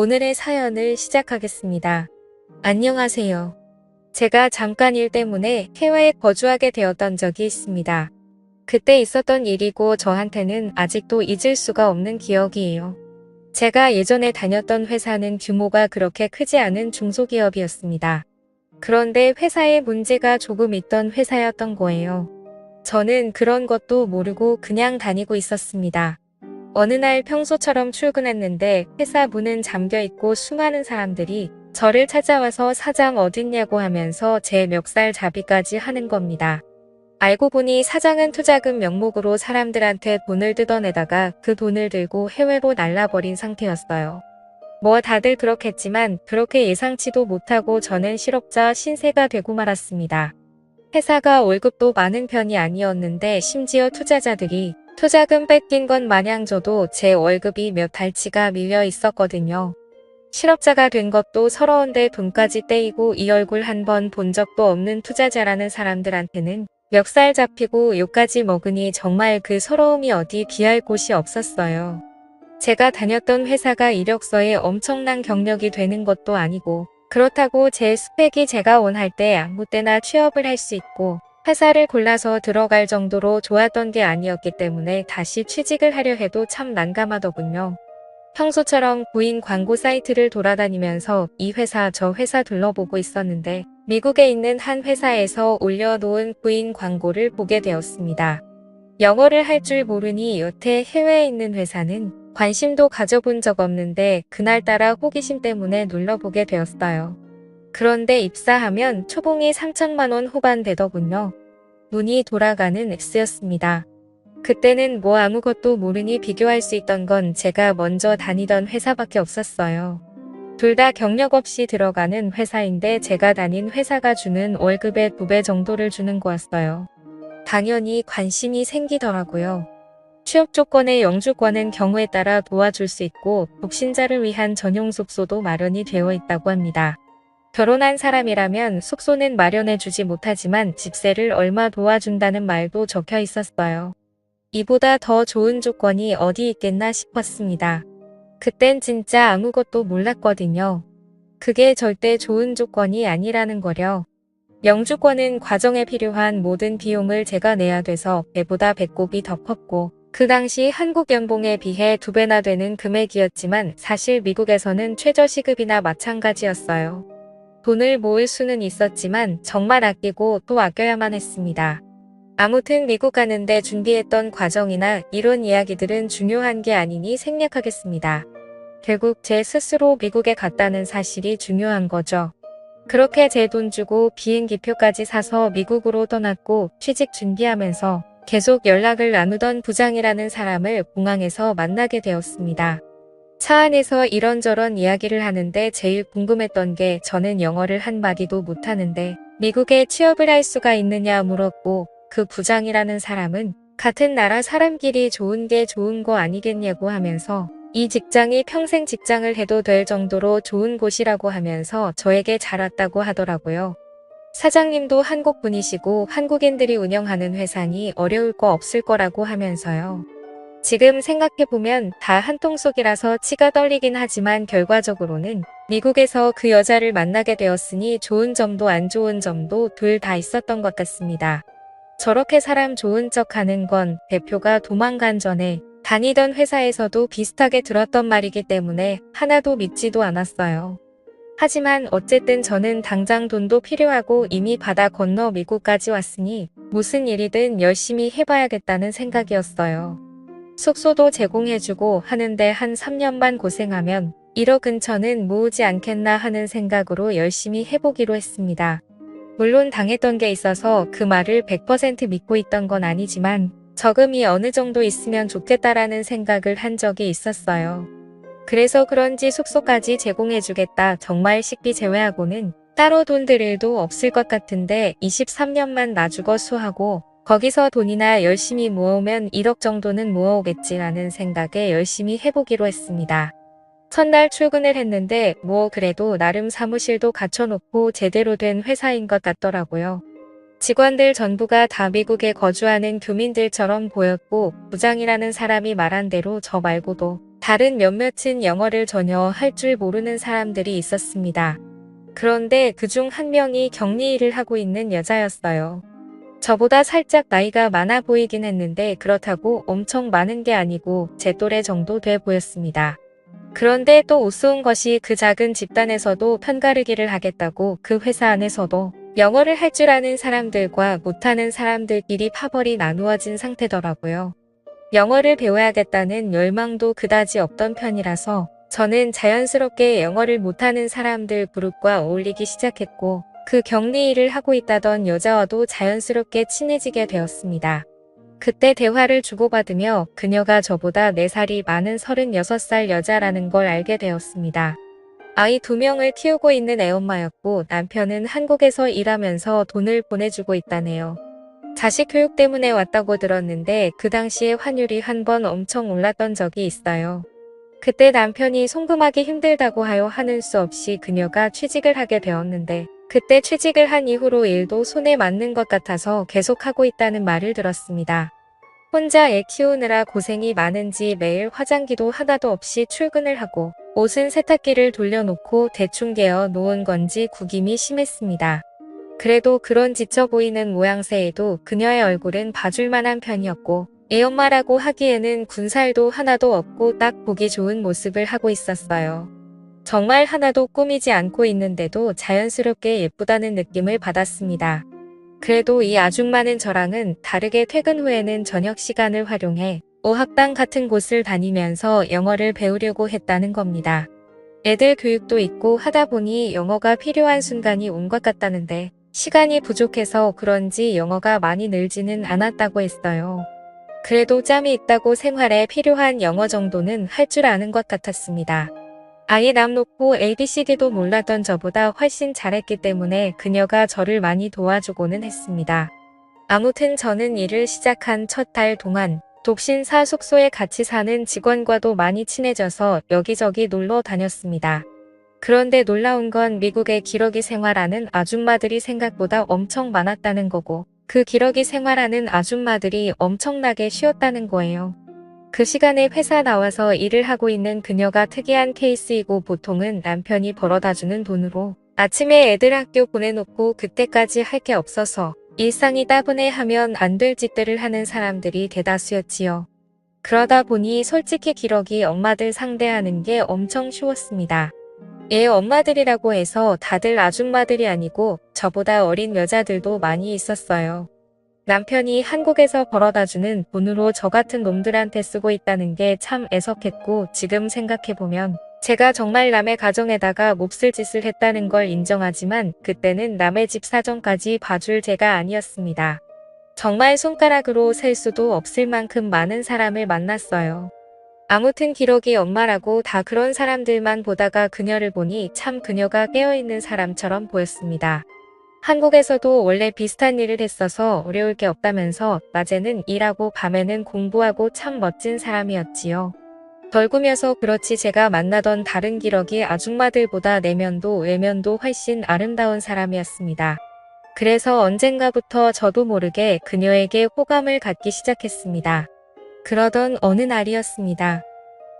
오늘의 사연을 시작하겠습니다. 안녕하세요. 제가 잠깐 일 때문에 해외에 거주하게 되었던 적이 있습니다. 그때 있었던 일이고 저한테는 아직도 잊을 수가 없는 기억이에요. 제가 예전에 다녔던 회사는 규모가 그렇게 크지 않은 중소기업이었습니다. 그런데 회사에 문제가 조금 있던 회사였던 거예요. 저는 그런 것도 모르고 그냥 다니고 있었습니다. 어느 날 평소처럼 출근했는데 회사 문은 잠겨 있고 수많은 사람들이 저를 찾아와서 사장 어딨냐고 하면서 제 멱살 잡이까지 하는 겁니다. 알고 보니 사장은 투자금 명목으로 사람들한테 돈을 뜯어내다가 그 돈을 들고 해외로 날라버린 상태였어요. 뭐 다들 그렇겠지만 그렇게 예상치도 못하고 저는 실업자 신세가 되고 말았습니다. 회사가 월급도 많은 편이 아니었는데 심지어 투자자들이 투자금 뺏긴 것 마냥 줘도 제 월급이 몇 달치가 밀려 있었거든요. 실업자가 된 것도 서러운데 돈까지 떼이고 이 얼굴 한 번 본 적도 없는 투자자라는 사람들한테는 멱살 잡히고 욕까지 먹으니 정말 그 서러움이 어디 비할 곳이 없었어요. 제가 다녔던 회사가 이력서에 엄청난 경력이 되는 것도 아니고 그렇다고 제 스펙이 제가 원할 때 아무 때나 취업을 할 수 있고 회사를 골라서 들어갈 정도로 좋았던 게 아니었기 때문에 다시 취직을 하려 해도 참 난감하더군요. 평소처럼 구인 광고 사이트를 돌아다니면서 이 회사 저 회사 둘러보고 있었는데 미국에 있는 한 회사에서 올려놓은 구인 광고를 보게 되었습니다. 영어를 할 줄 모르니 여태 해외에 있는 회사는 관심도 가져본 적 없는데 그날따라 호기심 때문에 눌러보게 되었어요. 그런데 입사하면 초봉이 3천만 원 후반 되더군요. 눈이 돌아가는 X였습니다. 그때는 뭐 아무것도 모르니 비교할 수 있던 건 제가 먼저 다니던 회사밖에 없었어요. 둘 다 경력 없이 들어가는 회사인데 제가 다닌 회사가 주는 월급의 2배 정도를 주는 거였어요. 당연히 관심이 생기더라고요. 취업 조건의 영주권은 경우에 따라 도와줄 수 있고 독신자를 위한 전용 숙소도 마련이 되어 있다고 합니다. 결혼한 사람이라면 숙소는 마련해주지 못하지만 집세를 얼마 도와준다는 말도 적혀 있었어요. 이보다 더 좋은 조건이 어디 있겠나 싶었습니다. 그땐 진짜 아무것도 몰랐거든요. 그게 절대 좋은 조건이 아니라는 거려. 영주권은 과정에 필요한 모든 비용을 제가 내야 돼서 배보다 배꼽이 더 컸고 그 당시 한국 연봉에 비해 2배나 되는 금액이었지만 사실 미국에서는 최저시급이나 마찬가지였어요. 돈을 모을 수는 있었지만 정말 아끼고 또 아껴야만 했습니다. 아무튼 미국 가는데 준비했던 과정이나 이런 이야기들은 중요한 게 아니니 생략하겠습니다. 결국 제 스스로 미국에 갔다는 사실이 중요한 거죠. 그렇게 제 돈 주고 비행기표까지 사서 미국으로 떠났고 취직 준비하면서 계속 연락을 나누던 부장이라는 사람을 공항에서 만나게 되었습니다. 차 안에서 이런저런 이야기를 하는데 제일 궁금했던 게 저는 영어를 한마디도 못하는데 미국에 취업을 할 수가 있느냐 물었고 그 부장이라는 사람은 같은 나라 사람끼리 좋은 게 좋은 거 아니겠냐고 하면서 이 직장이 평생 직장을 해도 될 정도로 좋은 곳이라고 하면서 저에게 잘 왔다고 하더라고요. 사장님도 한국 분이시고 한국인들이 운영하는 회사니 어려울 거 없을 거라고 하면서요. 지금 생각해보면 다 한통속이라서 치가 떨리긴 하지만 결과적으로는 미국에서 그 여자를 만나게 되었으니 좋은 점도 안 좋은 점도 둘 다 있었던 것 같습니다. 저렇게 사람 좋은 척 하는 건 대표가 도망간 전에 다니던 회사에서도 비슷하게 들었던 말이기 때문에 하나도 믿지도 않았어요. 하지만 어쨌든 저는 당장 돈도 필요하고 이미 바다 건너 미국까지 왔으니 무슨 일이든 열심히 해봐야겠다는 생각이었어요. 숙소도 제공해주고 하는데 한 3년만 고생하면 1억 근처는 모으지 않겠나 하는 생각으로 열심히 해보기로 했습니다. 물론 당했던 게 있어서 그 말을 100% 믿고 있던 건 아니지만 저금이 어느 정도 있으면 좋겠다라는 생각을 한 적이 있었어요. 그래서 그런지 숙소까지 제공해주겠다 정말 식비 제외하고는 따로 돈 들 일도 없을 것 같은데 23년만 놔주고 수하고 거기서 돈이나 열심히 모으면 1억 정도는 모아오겠지라는 생각에 열심히 해보기로 했습니다. 첫날 출근을 했는데 뭐 그래도 나름 사무실도 갖춰놓고 제대로 된 회사인 것 같더라고요. 직원들 전부가 다 미국에 거주하는 교민들처럼 보였고 부장이라는 사람이 말한 대로 저 말고도 다른 몇몇은 영어를 전혀 할 줄 모르는 사람들이 있었습니다. 그런데 그중 한 명이 격리 일을 하고 있는 여자였어요. 저보다 살짝 나이가 많아 보이긴 했는데 그렇다고 엄청 많은 게 아니고 제 또래 정도 돼 보였습니다. 그런데 또 우스운 것이 그 작은 집단에서도 편가르기를 하겠다고 그 회사 안에서도 영어를 할 줄 아는 사람들과 못하는 사람들끼리 파벌이 나누어진 상태더라고요. 영어를 배워야겠다는 열망도 그다지 없던 편이라서 저는 자연스럽게 영어를 못하는 사람들 그룹과 어울리기 시작했고 그 격리 일을 하고 있다던 여자와도 자연스럽게 친해지게 되었습니다. 그때 대화를 주고받으며 그녀가 저보다 4살이 많은 36살 여자라는 걸 알게 되었습니다. 아이 2명을 키우고 있는 애엄마였고 남편은 한국에서 일하면서 돈을 보내주고 있다네요. 자식 교육 때문에 왔다고 들었는데 그 당시에 환율이 한 번 엄청 올랐던 적이 있어요. 그때 남편이 송금하기 힘들다고 하여 하는 수 없이 그녀가 취직을 하게 되었는데 그때 취직을 한 이후로 일도 손에 맞는 것 같아서 계속하고 있다는 말을 들었습니다. 혼자 애 키우느라 고생이 많은지 매일 화장기도 하나도 없이 출근을 하고 옷은 세탁기를 돌려놓고 대충 개어 놓은 건지 구김이 심했습니다. 그래도 그런 지쳐 보이는 모양새에도 그녀의 얼굴은 봐줄만한 편이었고 애엄마라고 하기에는 군살도 하나도 없고 딱 보기 좋은 모습을 하고 있었어요. 정말 하나도 꾸미지 않고 있는데도 자연스럽게 예쁘다는 느낌을 받았습니다. 그래도 이 아줌마는 저랑은 다르게 퇴근 후에는 저녁 시간을 활용해 어학당 같은 곳을 다니면서 영어를 배우려고 했다는 겁니다. 애들 교육도 있고 하다 보니 영어가 필요한 순간이 온 것 같다는데 시간이 부족해서 그런지 영어가 많이 늘지는 않았다고 했어요. 그래도 짬이 있다고 생활에 필요한 영어 정도는 할 줄 아는 것 같았습니다. 아예 남 놓고 ABCD도 몰랐던 저보다 훨씬 잘했기 때문에 그녀가 저를 많이 도와주고는 했습니다. 아무튼 저는 일을 시작한 첫 달 동안 독신사 숙소에 같이 사는 직원과도 많이 친해져서 여기저기 놀러 다녔습니다. 그런데 놀라운 건 미국의 기러기 생활하는 아줌마들이 생각보다 엄청 많았다는 거고 그 기러기 생활하는 아줌마들이 엄청나게 쉬었다는 거예요. 그 시간에 회사 나와서 일을 하고 있는 그녀가 특이한 케이스이고 보통은 남편이 벌어다주는 돈으로 아침에 애들 학교 보내놓고 그때까지 할 게 없어서 일상이 따분해하면 안 될 짓들을 하는 사람들이 대다수였지요. 그러다 보니 솔직히 기러기 엄마들 상대하는 게 엄청 쉬웠습니다. 애 엄마들이라고 해서 다들 아줌마들이 아니고 저보다 어린 여자들도 많이 있었어요. 남편이 한국에서 벌어다주는 돈으로 저 같은 놈들한테 쓰고 있다는 게 참 애석했고 지금 생각해보면 제가 정말 남의 가정에다가 몹쓸 짓을 했다는 걸 인정하지만 그때는 남의 집 사정까지 봐줄 제가 아니었습니다. 정말 손가락으로 셀 수도 없을 만큼 많은 사람을 만났어요. 아무튼 기러기 엄마라고 다 그런 사람들만 보다가 그녀를 보니 참 그녀가 깨어있는 사람처럼 보였습니다. 한국에서도 원래 비슷한 일을 했어서 어려울 게 없다면서 낮에는 일하고 밤에는 공부하고 참 멋진 사람이었지요. 덜 꾸며서 그렇지 제가 만나던 다른 기러기 아줌마들보다 내면도 외면도 훨씬 아름다운 사람이었습니다. 그래서 언젠가부터 저도 모르게 그녀에게 호감을 갖기 시작했습니다. 그러던 어느 날이었습니다.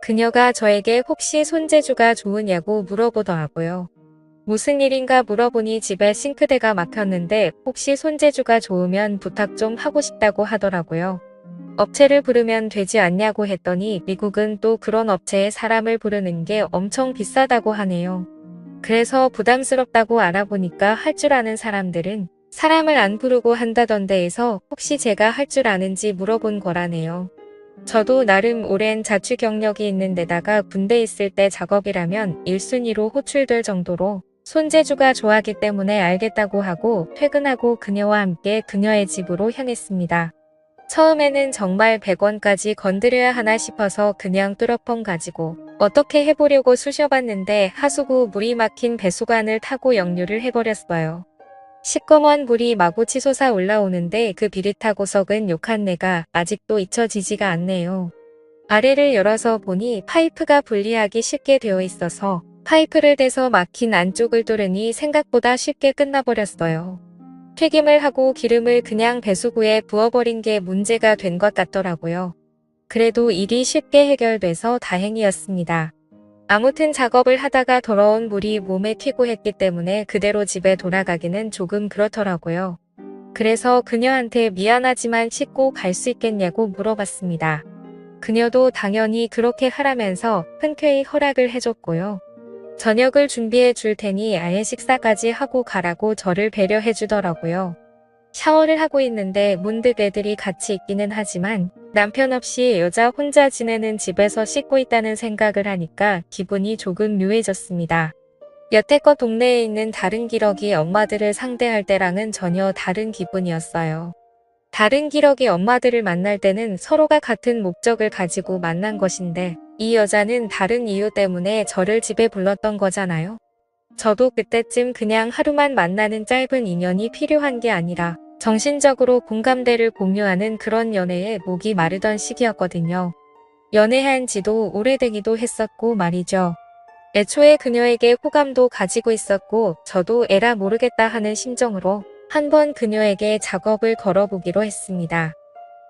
그녀가 저에게 혹시 손재주가 좋으냐고 물어보더라고요. 무슨 일인가 물어보니 집에 싱크대가 막혔는데 혹시 손재주가 좋으면 부탁 좀 하고 싶다고 하더라고요. 업체를 부르면 되지 않냐고 했더니 미국은 또 그런 업체에 사람을 부르는 게 엄청 비싸다고 하네요. 그래서 부담스럽다고 알아보니까 할 줄 아는 사람들은 사람을 안 부르고 한다던데 해서 혹시 제가 할 줄 아는지 물어본 거라네요. 저도 나름 오랜 자취 경력이 있는 데다가 군대 있을 때 작업이라면 1순위로 호출될 정도로 손재주가 좋아하기 때문에 알겠다고 하고 퇴근하고 그녀와 함께 그녀의 집으로 향했습니다. 처음에는 정말 100원까지 건드려야 하나 싶어서 그냥 뚜러뻥 가지고 어떻게 해보려고 쑤셔봤는데 하수구 물이 막힌 배수관을 타고 역류를 해버렸어요. 시꺼먼 물이 마구 치솟아 올라오는데 그 비릿하고 썩은 욕한 내가 아직도 잊혀지지가 않네요. 아래를 열어서 보니 파이프가 분리하기 쉽게 되어 있어서 파이프를 대서 막힌 안쪽을 뚫으니 생각보다 쉽게 끝나버렸어요. 튀김을 하고 기름을 그냥 배수구에 부어버린 게 문제가 된 것 같더라고요. 그래도 일이 쉽게 해결돼서 다행이었습니다. 아무튼 작업을 하다가 더러운 물이 몸에 튀고 했기 때문에 그대로 집에 돌아가기는 조금 그렇더라고요. 그래서 그녀한테 미안하지만 씻고 갈 수 있겠냐고 물어봤습니다. 그녀도 당연히 그렇게 하라면서 흔쾌히 허락을 해줬고요. 저녁을 준비해 줄 테니 아예 식사까지 하고 가라고 저를 배려해 주더라고요. 샤워를 하고 있는데 문득 애들이 같이 있기는 하지만 남편 없이 여자 혼자 지내는 집에서 씻고 있다는 생각을 하니까 기분이 조금 묘해졌습니다. 여태껏 동네에 있는 다른 기러기 엄마들을 상대할 때랑은 전혀 다른 기분이었어요. 다른 기러기 엄마들을 만날 때는 서로가 같은 목적을 가지고 만난 것인데 이 여자는 다른 이유 때문에 저를 집에 불렀던 거잖아요. 저도 그때쯤 그냥 하루만 만나는 짧은 인연이 필요한 게 아니라 정신적으로 공감대를 공유하는 그런 연애에 목이 마르던 시기였거든요. 연애한 지도 오래되기도 했었고 말이죠. 애초에 그녀에게 호감도 가지고 있었고 저도 에라 모르겠다 하는 심정으로 한번 그녀에게 작업을 걸어보기로 했습니다.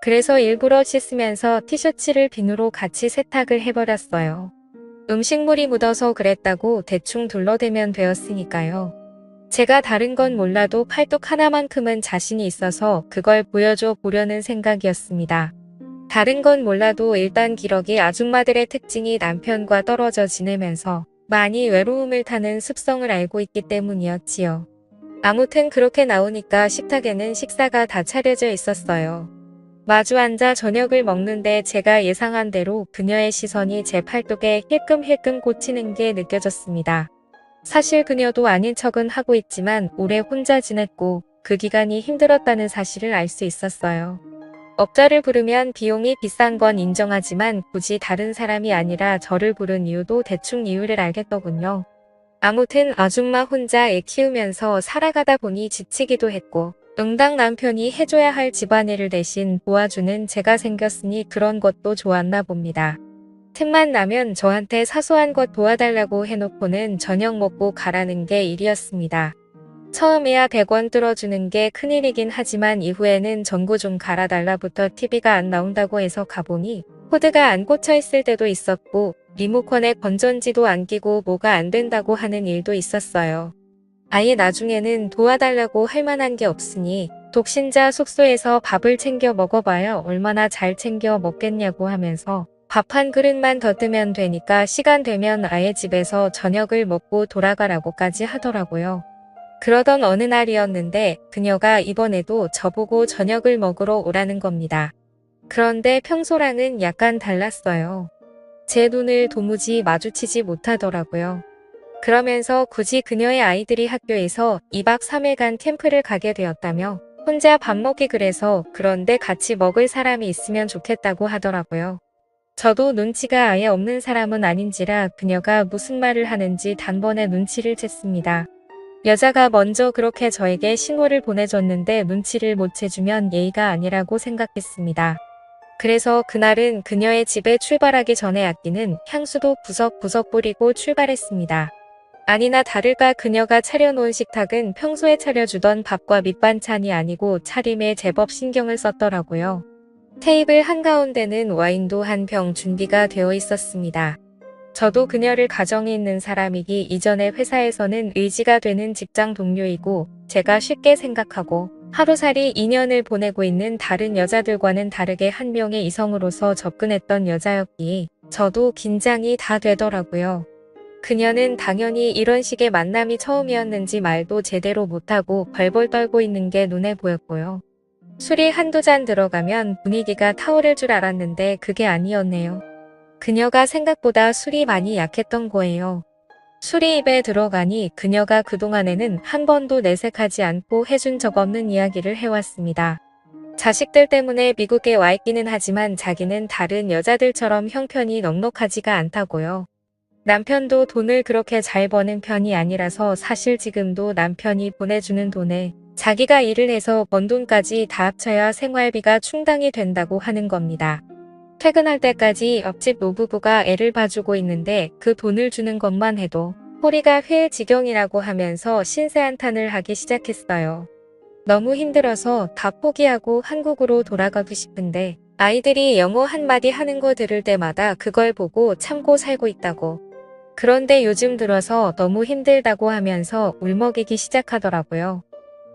그래서 일부러 씻으면서 티셔츠를 비누로 같이 세탁을 해버렸어요. 음식물이 묻어서 그랬다고 대충 둘러대면 되었으니까요. 제가 다른 건 몰라도 팔뚝 하나만큼은 자신이 있어서 그걸 보여줘 보려는 생각이었습니다. 다른 건 몰라도 일단 기러기 아줌마들의 특징이 남편과 떨어져 지내면서 많이 외로움을 타는 습성을 알고 있기 때문이었지요. 아무튼 그렇게 나오니까 식탁에는 식사가 다 차려져 있었어요. 마주 앉아 저녁을 먹는데 제가 예상한 대로 그녀의 시선이 제 팔뚝에 힐끔힐끔 꽂히는 게 느껴졌습니다. 사실 그녀도 아닌 척은 하고 있지만 오래 혼자 지냈고 그 기간이 힘들었다는 사실을 알 수 있었어요. 업자를 부르면 비용이 비싼 건 인정하지만 굳이 다른 사람이 아니라 저를 부른 이유도 대충 이유를 알겠더군요. 아무튼 아줌마 혼자 애 키우면서 살아가다 보니 지치기도 했고 응당 남편이 해줘야 할 집안일을 대신 도와주는 제가 생겼으니 그런 것도 좋았나 봅니다. 틈만 나면 저한테 사소한 것 도와달라고 해놓고는 저녁 먹고 가라는 게 일이었습니다. 처음에야 100원 뚫어주는 게 큰일이긴 하지만 이후에는 전구 좀 갈아달라부터 TV가 안 나온다고 해서 가보니 코드가 안 꽂혀 있을 때도 있었고 리모컨에 건전지도 안 끼고 뭐가 안 된다고 하는 일도 있었어요. 아예 나중에는 도와달라고 할 만한 게 없으니 독신자 숙소에서 밥을 챙겨 먹어봐야 얼마나 잘 챙겨 먹겠냐고 하면서 밥 한 그릇만 더 뜨면 되니까 시간 되면 아예 집에서 저녁을 먹고 돌아가라고까지 하더라고요. 그러던 어느 날이었는데 그녀가 이번에도 저보고 저녁을 먹으러 오라는 겁니다. 그런데 평소랑은 약간 달랐어요. 제 눈을 도무지 마주치지 못하더라고요. 그러면서 굳이 그녀의 아이들이 학교에서 2박 3일간 캠프를 가게 되었다며 혼자 밥 먹기 그래서 그런데 같이 먹을 사람이 있으면 좋겠다고 하더라고요. 저도 눈치가 아예 없는 사람은 아닌지라 그녀가 무슨 말을 하는지 단번에 눈치를 챘습니다. 여자가 먼저 그렇게 저에게 신호를 보내줬는데 눈치를 못 채주면 예의가 아니라고 생각했습니다. 그래서 그날은 그녀의 집에 출발하기 전에 아끼는 향수도 구석구석 뿌리고 출발했습니다. 아니나 다를까 그녀가 차려놓은 식탁은 평소에 차려주던 밥과 밑반찬이 아니고 차림에 제법 신경을 썼더라고요. 테이블 한가운데는 와인도 한 병 준비가 되어 있었습니다. 저도 그녀를 가정이 있는 사람이기 이전에 회사에서는 의지가 되는 직장 동료이고 제가 쉽게 생각하고 하루살이 인연을 보내고 있는 다른 여자들과는 다르게 한 명의 이성으로서 접근했던 여자였기에 저도 긴장이 다 되더라고요. 그녀는 당연히 이런 식의 만남이 처음이었는지 말도 제대로 못하고 벌벌 떨고 있는 게 눈에 보였고요. 술이 한두 잔 들어가면 분위기가 타오를 줄 알았는데 그게 아니었네요. 그녀가 생각보다 술이 많이 약했던 거예요. 술이 입에 들어가니 그녀가 그동안에는 한 번도 내색하지 않고 해준 적 없는 이야기를 해왔습니다. 자식들 때문에 미국에 와 있기는 하지만 자기는 다른 여자들처럼 형편이 넉넉하지가 않다고요. 남편도 돈을 그렇게 잘 버는 편이 아니라서 사실 지금도 남편이 보내주는 돈에 자기가 일을 해서 번 돈까지 다 합쳐야 생활비가 충당이 된다고 하는 겁니다. 퇴근할 때까지 옆집 노부부가 애를 봐주고 있는데 그 돈을 주는 것만 해도 허리가 회 지경이라고 하면서 신세한탄을 하기 시작했어요. 너무 힘들어서 다 포기하고 한국으로 돌아가고 싶은데 아이들이 영어 한마디 하는 거 들을 때마다 그걸 보고 참고 살고 있다고. 그런데 요즘 들어서 너무 힘들다고 하면서 울먹이기 시작하더라고요.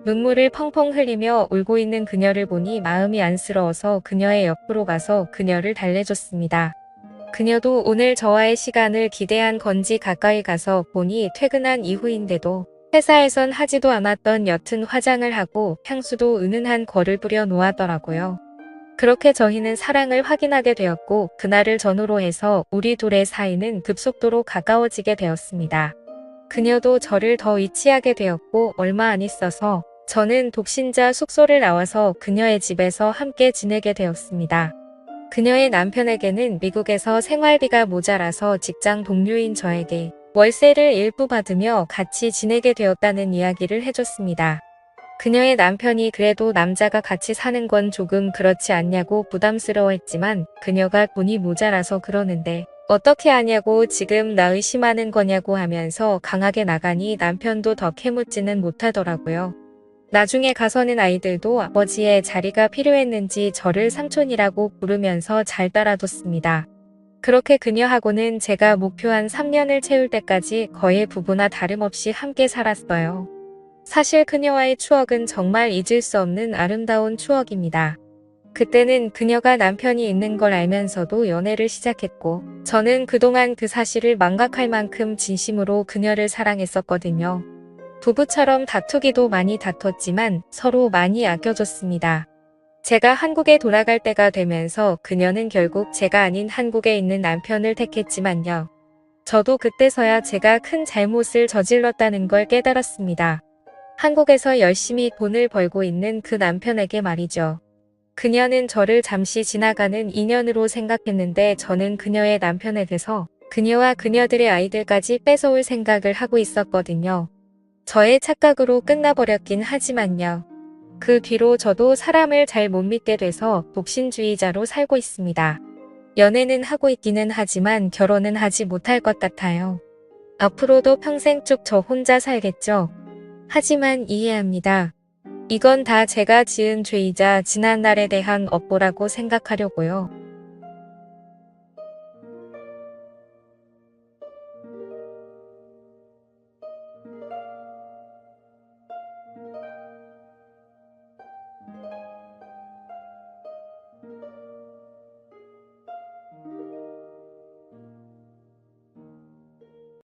눈물을 펑펑 흘리며 울고 있는 그녀를 보니 마음이 안쓰러워서 그녀의 옆으로 가서 그녀를 달래줬습니다. 그녀도 오늘 저와의 시간을 기대한 건지 가까이 가서 보니 퇴근한 이후인데도 회사에선 하지도 않았던 옅은 화장을 하고 향수도 은은한 거를 뿌려 놓았더라고요. 그렇게 저희는 사랑을 확인하게 되었고 그날을 전후로 해서 우리 둘의 사이는 급속도로 가까워지게 되었습니다. 그녀도 저를 더 의지하게 되었고 얼마 안 있어서 저는 독신자 숙소를 나와서 그녀의 집에서 함께 지내게 되었습니다. 그녀의 남편에게는 미국에서 생활비가 모자라서 직장 동료인 저에게 월세를 일부 받으며 같이 지내게 되었다는 이야기를 해줬습니다. 그녀의 남편이 그래도 남자가 같이 사는 건 조금 그렇지 않냐고 부담스러워했지만 그녀가 돈이 모자라서 그러는데 어떻게 하냐고 지금 나 의심하는 거냐고 하면서 강하게 나가니 남편도 더 캐묻지는 못하더라고요. 나중에 가서는 아이들도 아버지의 자리가 필요했는지 저를 삼촌이라고 부르면서 잘 따라뒀습니다. 그렇게 그녀하고는 제가 목표한 3년을 채울 때까지 거의 부부나 다름없이 함께 살았어요. 사실 그녀와의 추억은 정말 잊을 수 없는 아름다운 추억입니다. 그때는 그녀가 남편이 있는 걸 알면서도 연애를 시작했고 저는 그동안 그 사실을 망각할 만큼 진심으로 그녀를 사랑했었거든요. 부부처럼 다투기도 많이 다퉜지만 서로 많이 아껴줬습니다. 제가 한국에 돌아갈 때가 되면서 그녀는 결국 제가 아닌 한국에 있는 남편을 택했지만요. 저도 그때서야 제가 큰 잘못을 저질렀다는 걸 깨달았습니다. 한국에서 열심히 돈을 벌고 있는 그 남편에게 말이죠. 그녀는 저를 잠시 지나가는 인연으로 생각했는데 저는 그녀의 남편에게서 그녀와 그녀들의 아이들까지 뺏어올 생각을 하고 있었거든요. 저의 착각으로 끝나버렸긴 하지만요. 그 뒤로 저도 사람을 잘 못 믿게 돼서 독신주의자로 살고 있습니다. 연애는 하고 있기는 하지만 결혼은 하지 못할 것 같아요. 앞으로도 평생 쭉 저 혼자 살겠죠. 하지만 이해합니다. 이건 다 제가 지은 죄이자 지난 날에 대한 업보라고 생각하려고요.